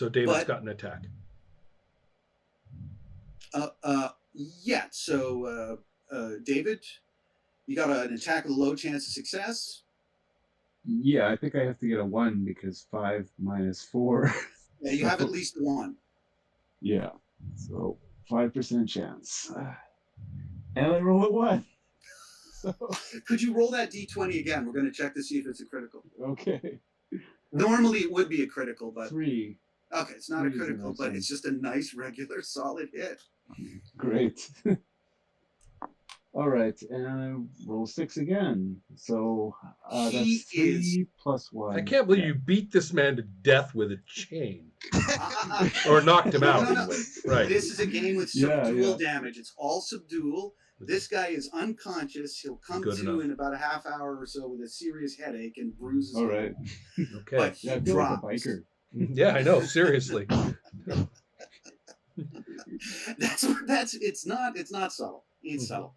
So David's But got an attack. yeah. So David, you got an attack with a low chance of success. Yeah, I think I have to get a 1 because 5 minus 4. Yeah, you have at least one. Yeah, so 5% chance. And I roll a 1. So, Could you roll that d20 again? We're going to check to see if it's a critical. okay. Normally it would be a critical, but 3. okay, it's not a critical, but it's just a nice, regular, solid hit. Great. All right, and I roll 6 again. So that's 3 plus 1. I can't believe you beat this man to death with a chain. Or knocked him out, No. anyway. Right. This is a game with subdual damage. It's all subdual. This guy is unconscious. He'll come to in about a half hour or so with a serious headache and bruises. All right. Okay. But he drops. Like a biker. Yeah, I know. Seriously. It's not subtle. It's subtle.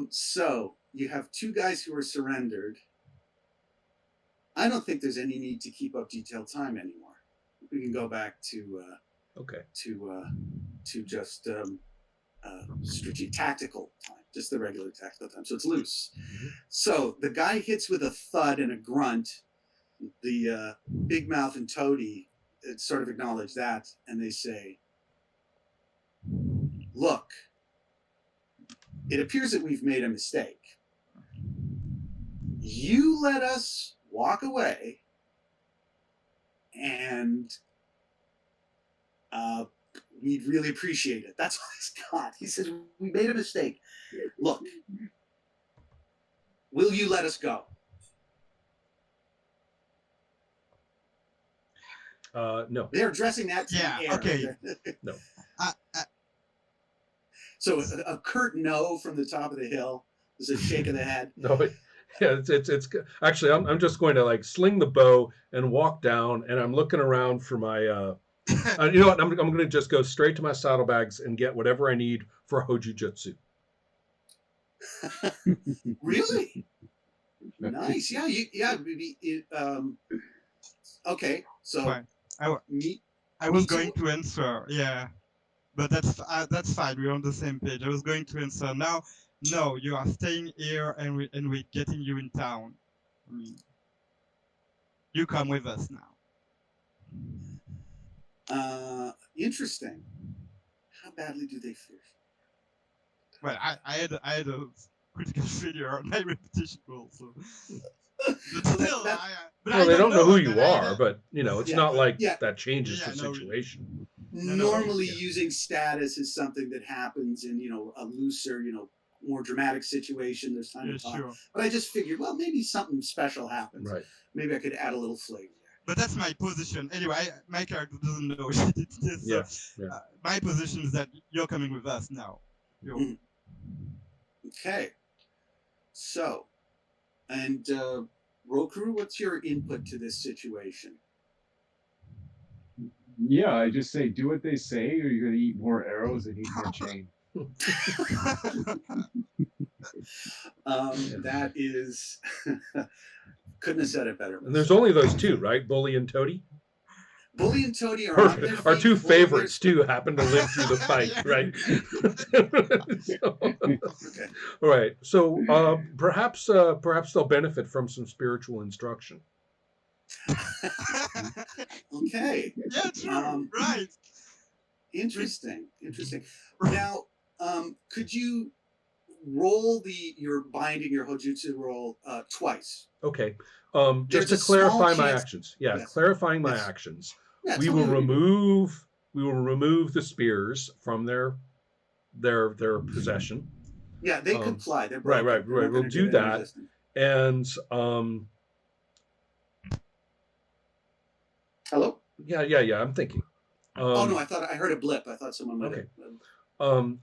So you have two guys who are surrendered. I don't think there's any need to keep up detailed time anymore. We can go back to just strategic tactical time, just the regular tactical time. So it's loose. Mm-hmm. So the guy hits with a thud and a grunt. The Big Mouth and Toady sort of acknowledge that, and they say, "Look, it appears that we've made a mistake. You let us walk away, and we'd really appreciate it." That's all he's got. He says, "We made a mistake. Look, will you let us go?" No. They're addressing that to the air. Okay. No. So a curt no from the top of the hill. There's a shake of the head. No, yeah, it's actually I'm just going to like sling the bow and walk down, and I'm looking around for my you know what, I'm going to just go straight to my saddlebags and get whatever I need for Hojujutsu. Really? Nice. Yeah. Okay. So fine. I was going to answer. Yeah. But that's fine. We're on the same page. I was going to answer now. No, you are staying here, and we're getting you in town. I mean, you come with us now. Interesting. How badly do they fear? Well, I had a critical failure on my repetition roll, so. But still, well, they don't know who you are, but you know, it's not like that changes the situation. Normally, using status is something that happens in a looser, more dramatic situation. There's time to talk. Sure. But I just figured, well, maybe something special happens. Right. Maybe I could add a little flavor. But that's my position. Anyway, my character doesn't know she did this. So my position is that you're coming with us now. Okay. So, and Roku, what's your input to this situation? Yeah, I just say do what they say, or you're gonna eat more arrows and eat more chain. That is couldn't have said it better. And there's only those two, right? Bully and Toady. Bully and Toady are our two favorites too. Happen to live through the fight, right? Okay. All right. So perhaps they'll benefit from some spiritual instruction. Okay. Yeah, true. Right. Interesting. Now, could you roll your binding, your Hojutsu roll twice? Okay. Just to clarify my actions. Yeah, yes. Clarifying my actions. Yeah, we will remove the spears from their possession. Yeah, they comply. They're right. We'll do that. Resistance. And hello? Yeah. I'm thinking. Oh no, I thought I heard a blip. I thought someone might have. I'm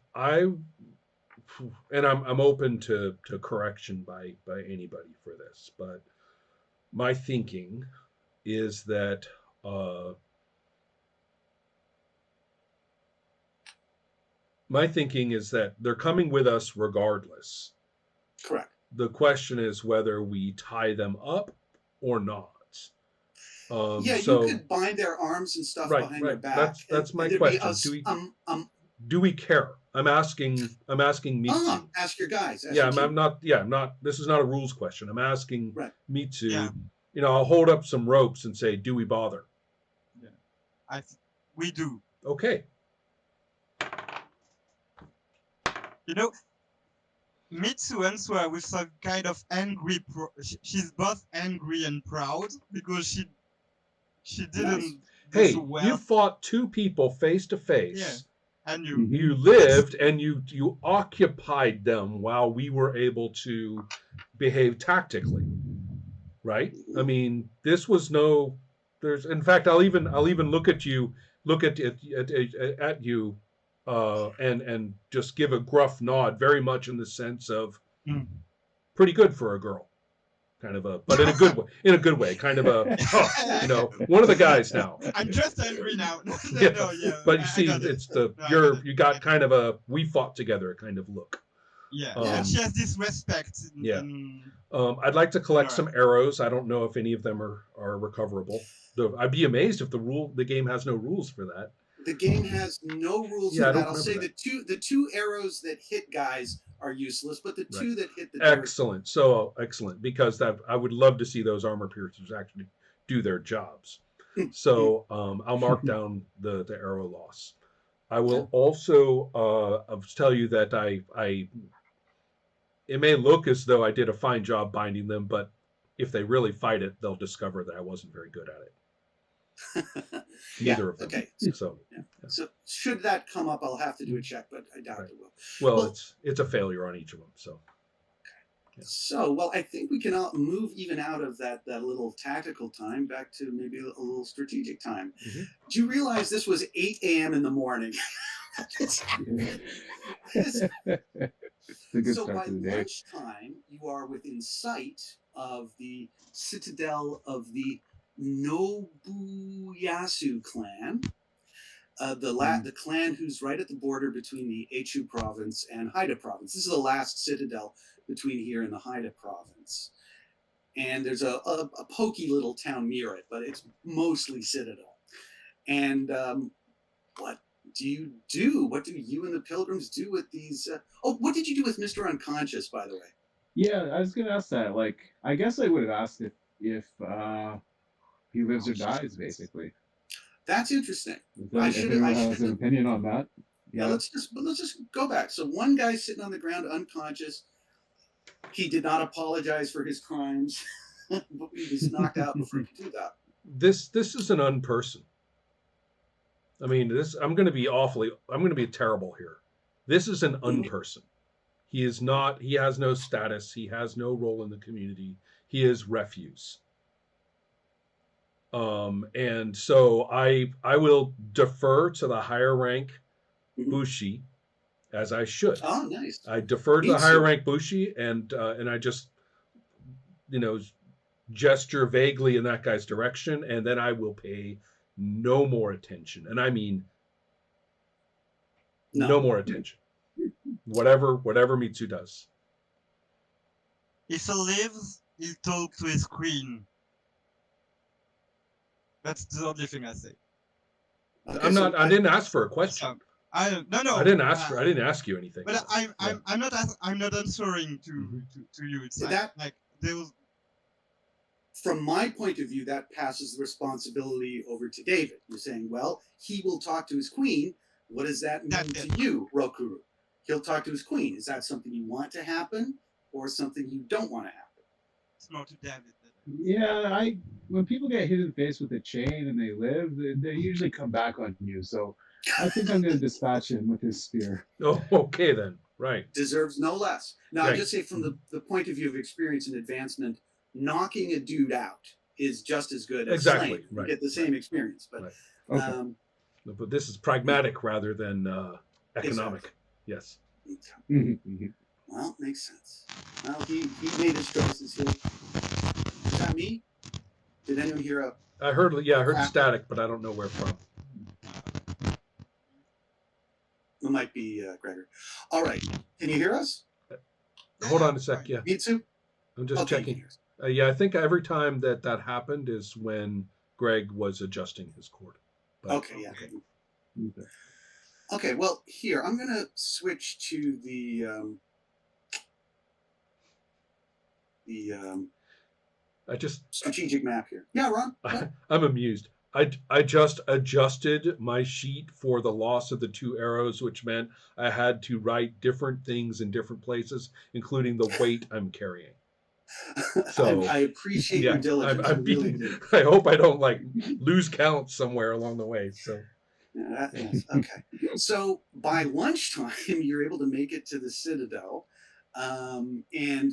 open to correction by anybody for this, but my thinking is that they're coming with us regardless. Correct. The question is whether we tie them up or not. Yeah, So you could bind their arms and stuff right, behind their right. back. That's my and there'd be question. us, Do we care? I'm asking Mitsu. ask your guys. Ask Yeah, your I'm team. not. Yeah, I'm not. This is not a rules question. I'm asking Right. Mitsu. Yeah. I'll hold up some ropes and say, "Do we bother?" We do. Okay. Mitsu answer with some kind of angry. She's both angry and proud because she didn't do Hey, so well. you fought two people face to Yeah, face. and You lived and you occupied them while we were able to behave tactically, right? I mean, this was no. There's, in fact, I'll even look at you, at you, and just give a gruff nod, very much in the sense of pretty good for a girl, kind of a, but in a good way, kind of a, one of the guys now. I'm just angry now. Yeah. But you see, it's you got kind of a we fought together kind of look. Yeah, and she has this respect. I'd like to collect some arrows. I don't know if any of them are recoverable. I'd be amazed if the game has no rules for that. The game has no rules for that. I'll say the two arrows that hit guys are useless, but the two that hit the excellent. So excellent, because I would love to see those armor piercers actually do their jobs. So I'll mark down the arrow loss. I will also tell you that I it may look as though I did a fine job binding them, but if they really fight it, they'll discover that I wasn't very good at it. Neither of them. Okay. So should that come up, I'll have to do a check, but I doubt it will. Well, it's a failure on each of them. So. Yeah. So, I think we can move even out of that little tactical time back to maybe a little strategic time. Mm-hmm. Do you realize this was 8 a.m. in the morning? So by lunchtime, you are within sight of the citadel of the Nobuyasu clan, the clan who's right at the border between the Echu province and Haida province. This is the last citadel between here and the Haida province. And there's a pokey little town near it, but it's mostly citadel. And what do you do? What do you and the pilgrims do with these? What did you do with Mr. Unconscious, by the way? Yeah, I was going to ask that. Like, I guess I would have asked if he lives or dies, basically. That's interesting. I should have an opinion on that. Yeah, let's just go back. So one guy sitting on the ground unconscious. He did not apologize for his crimes, but he was knocked out before he could do that. This is an unperson. I mean, I'm going to be terrible here. This is an unperson. He is not. He has no status. He has no role in the community. He is refuse. And so I will defer to the higher rank Bushi, as I should. Oh, nice. I defer to the higher rank Bushi, and I just, gesture vaguely in that guy's direction, and then I will pay no more attention. And I mean, no more attention. Whatever Mitsu does. If he lives, he'll talk to his queen. That's the only thing I say. Okay, I didn't ask for a question. No. I didn't ask you anything. But I'm not answering to you. It's like there was. From my point of view, that passes the responsibility over to David. You're saying, well, he will talk to his queen. What does that mean to you, Rokuru? He'll talk to his queen. Is that something you want to happen, or something you don't want to happen? It's more to David. Yeah, when people get hit in the face with a chain and they live, they usually come back on you. So I think I'm going to dispatch him with his spear. Oh, okay then. Right. Deserves no less. Now, I just say from the point of view of experience and advancement, knocking a dude out is just as good as slaying. Right. You get the same experience. But but this is pragmatic rather than economic. Exactly. Yes. Well, makes sense. Well, he made his choices. Is that me? Did anyone hear I heard static, but I don't know where from. It might be Gregor. All right. Can you hear us? Hold on a sec. Yeah. Mitsu? I'm just checking. I think every time that happened is when Greg was adjusting his cord. But, Okay, yeah. Okay. Okay, well, here, I'm going to switch to the I just strategic map here. Yeah, Ron? What? I'm amused. I just adjusted my sheet for the loss of the 2 arrows, which meant I had to write different things in different places, including the weight I'm carrying. So I appreciate your diligence. I really do. I hope I don't like lose count somewhere along the way. So Yes, okay. So by lunchtime, you're able to make it to the Citadel, and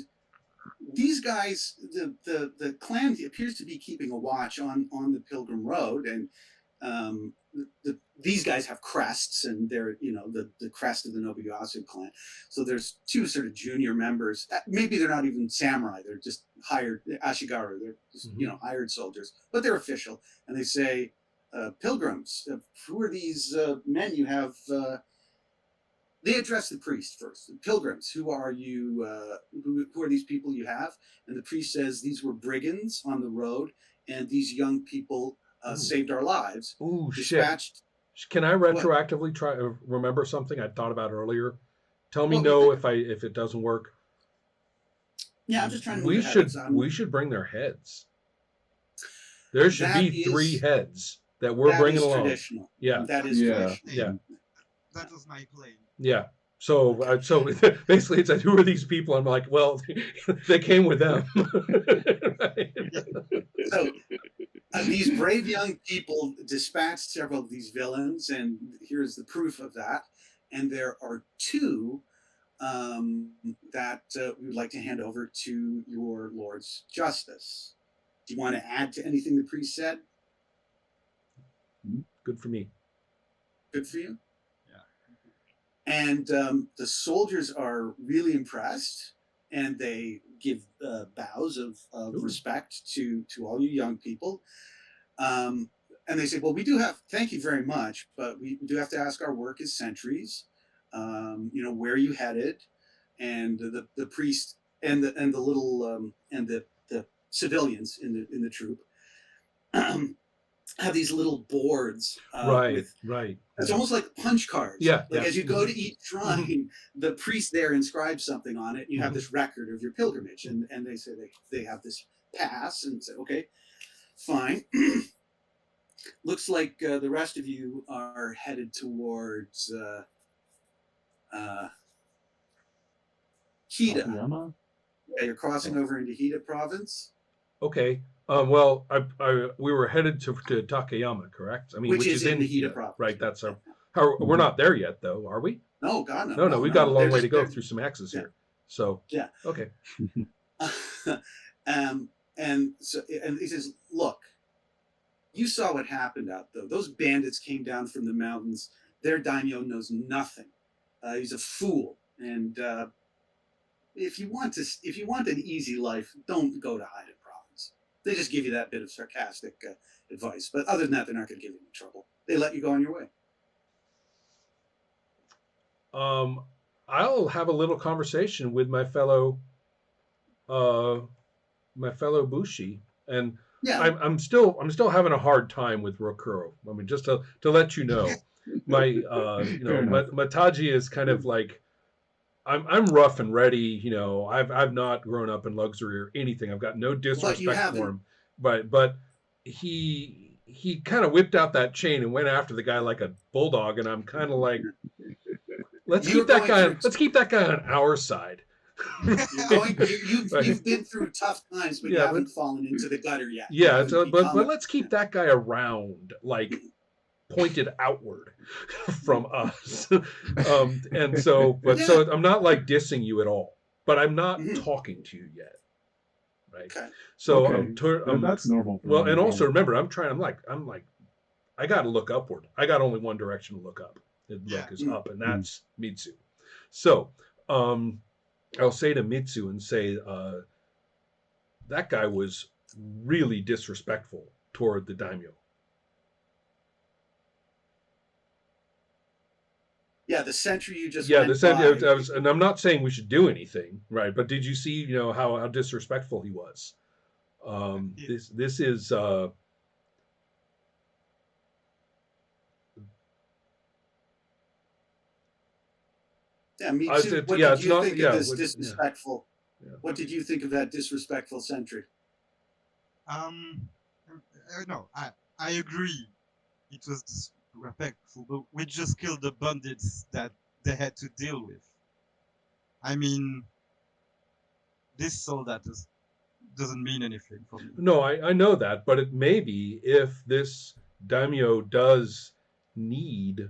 these guys, the clan appears to be keeping a watch on the Pilgrim Road, and these guys have crests, and they're the crest of the Nobuyasu clan. So there's 2 sort of junior members. Maybe they're not even samurai; they're just hired ashigaru. They're just hired soldiers, but they're official, and they say, "Pilgrims, who are these men you have?" They address the priest first. Pilgrims, who are you? Who are these people you have? And the priest says, these were brigands on the road, and these young people saved our lives. Ooh, dispatched. Shit. Can I retroactively try to remember something I thought about earlier? Tell me if it doesn't work. Yeah, I'm just trying to we should bring their heads. There should be 3 heads that we're bringing along. Traditional. Yeah, that is traditional. Yeah. That was my plan. Yeah. So basically, it's like, who are these people? I'm like, well, they came with them. So these brave young people dispatched several of these villains, and here's the proof of that. And there are 2 that we would like to hand over to your Lord's justice. Do you want to add to anything the priest said? Good for me. Good for you? And the soldiers are really impressed, and they give bows of respect to all you young people. And they say, well, thank you very much, but we do have to ask our work as sentries, where you headed, and the priest and the little and the civilians in the troop have these little boards. Right. It's almost like punch cards. Yeah. As you go to each shrine, the priest there inscribes something on it. You have this record of your pilgrimage, and they say they have this pass, and say, okay, fine. Looks like the rest of you are headed towards Hida. Takayama? Yeah, you're crossing over into Hida province. Okay. Well, we were headed to Takayama, correct? I mean, which is in Hida province. Right. That's we're not there yet, though, are we? No, God, no. No, we've got a long way to go through some axes here. So yeah. Okay. And he says, look, you saw what happened out there. Those bandits came down from the mountains. Their daimyo knows nothing. He's a fool. And if you want an easy life, don't go to Hida province. They just give you that bit of sarcastic advice. But other than that, they're not going to give you any trouble. They let you go on your way. I'll have a little conversation with my fellow Bushi, and yeah. I'm still having a hard time with Rokuro. I mean, just to let you know, my Mataji is kind of like, I'm rough and ready. I've not grown up in luxury or anything. I've got no disrespect for him, but he kind of whipped out that chain and went after the guy like a bulldog, and I'm kind of like, let's keep that guy on our side. You've been through tough times, but you haven't fallen into the gutter yet. Yeah, but let's keep that guy around, like pointed outward from us. And so I'm not like dissing you at all, but I'm not talking to you yet. Right. Okay. So that's normal. Well, and also remember, I'm like, I got to look upward. I got only one direction to look up. The look is up, and that's Mitsu. So, I'll say to Mitsu and say, that guy was really disrespectful toward the daimyo. Yeah, the sentry you just and I'm not saying we should do anything, right? But did you see, how disrespectful he was? This is Yeah, me I, too. it, What yeah, did it's you not. think of Yeah, this yeah, disrespectful? yeah. What did you think of that disrespectful sentry? Um, no, I agree. It was disrespectful, but we just killed the bandits that they had to deal with. I mean, this soldat doesn't mean anything for me. No, I know that, but it may be if this daimyo does need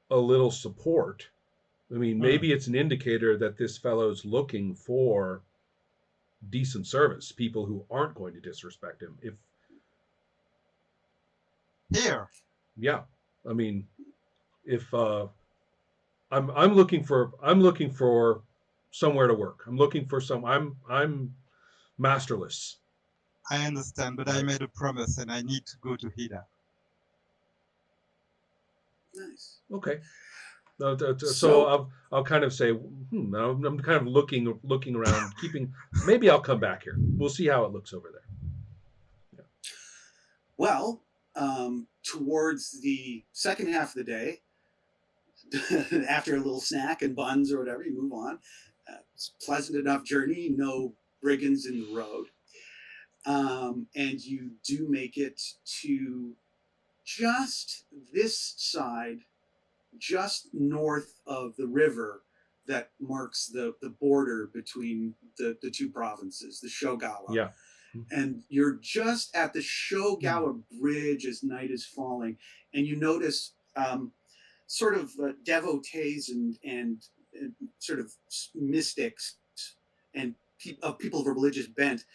a little support. I mean, maybe it's an indicator that this fellow's looking for decent service, people who aren't going to disrespect him. If Here, yeah, I mean, if I'm looking for somewhere to work. I'm looking for some. I'm masterless. I understand, but I Right. made a promise and I need to go to Hida. Nice. Okay. So So I'll kind of say, I'm kind of looking around, keeping. Maybe I'll come back here. We'll see how it looks over there. well, towards the second half of the day, after a little snack and buns or whatever, you move on. It's a pleasant enough journey, no brigands in the road. And you do make it to just this side, just north of the river that marks the border between the two provinces, the Shogawa. Yeah. And you're just at the Shogawa Bridge as night is falling, and you notice sort of devotees and sort of mystics and people of a religious bent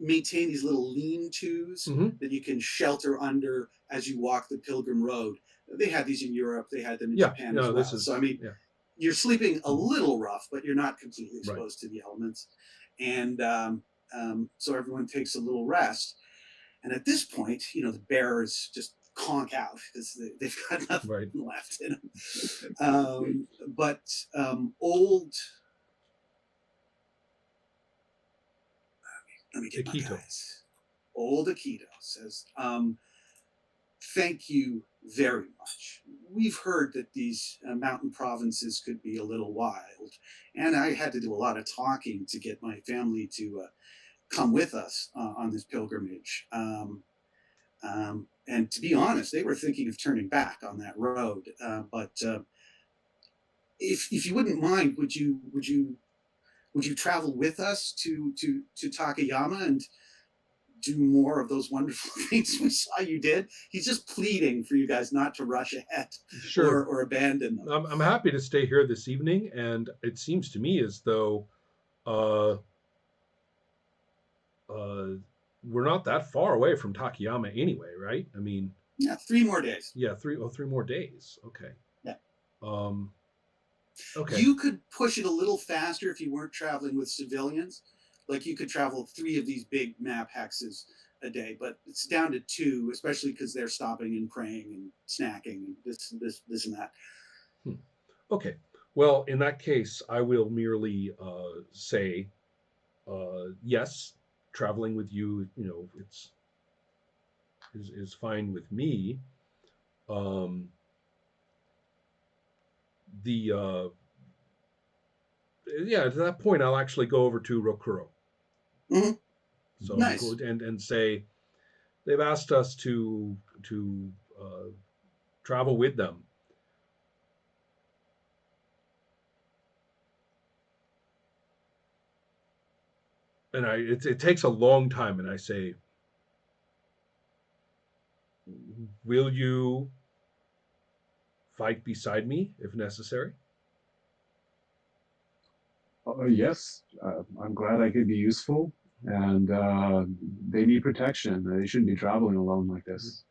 maintain these little lean-tos Mm-hmm. that you can shelter under as you walk the pilgrim road. They had these in Europe, they had them in Yeah. Japan No, as well. this is. So I mean, Yeah. you're sleeping a little rough, but you're not completely Right. exposed to the elements. And so everyone takes a little rest. And at this point, the bearers just conk out because they've got nothing Right. left in them. But old, let me get my Akito. guys. Old Akito says, thank you very much. We've heard that these mountain provinces could be a little wild, and I had to do a lot of talking to get my family to come with us on this pilgrimage. And to be honest, they were thinking of turning back on that road. But if you wouldn't mind, would you travel with us to Takayama and do more of those wonderful things we saw you did? He's just pleading for you guys not to rush ahead Sure. or abandon them. I'm happy to stay here this evening, and it seems to me as though uh, we're not that far away from Takayama anyway, right? I mean, Yeah, 3 more days. yeah, 3 more days. Okay. Yeah. Okay. You could push it a little faster if you weren't traveling with civilians. Like you could travel 3 of these big map hexes a day, but it's down to 2, especially because they're stopping and praying and snacking and this and that. Okay. Well, in that case, I will merely say yes. Traveling with you, it's is fine with me. Um, the Yeah, to that point, I'll actually go over to Rokuro. Mhm. So Nice. go and say they've asked us to travel with them. And it takes a long time, and I say, will you fight beside me if necessary? Yes, I'm glad I could be useful, and they need protection. They shouldn't be traveling alone like this.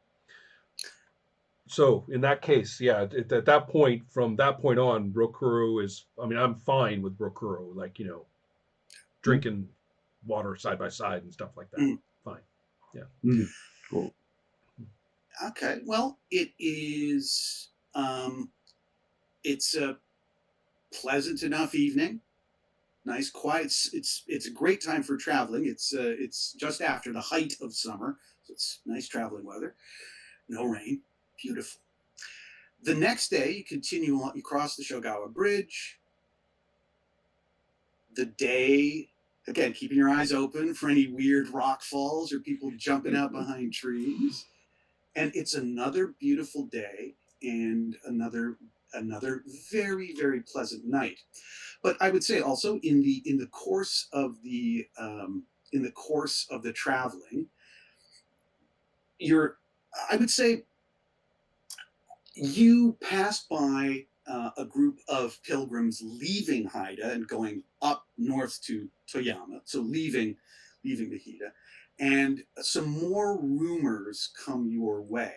So in that case, yeah, at that point, from that point on, Rokuro is. I mean, I'm fine with Rokuro, like drinking water side by side and stuff like that. Mm. Fine. Yeah. Cool. Okay. Well, it is. It's a pleasant enough evening. Nice, quiet. It's a great time for traveling. It's just after the height of summer, so it's nice traveling weather. No rain. Beautiful. The next day, you continue on. You cross the Shogawa Bridge. the day, again, keeping your eyes open for any weird rock falls or people jumping out behind trees. And it's another beautiful day and another very, very pleasant night. But I would say also in the course of the traveling, I would say you passed by a group of pilgrims leaving Haida and going up north to Toyama, so leaving the Hida, and some more rumors come your way.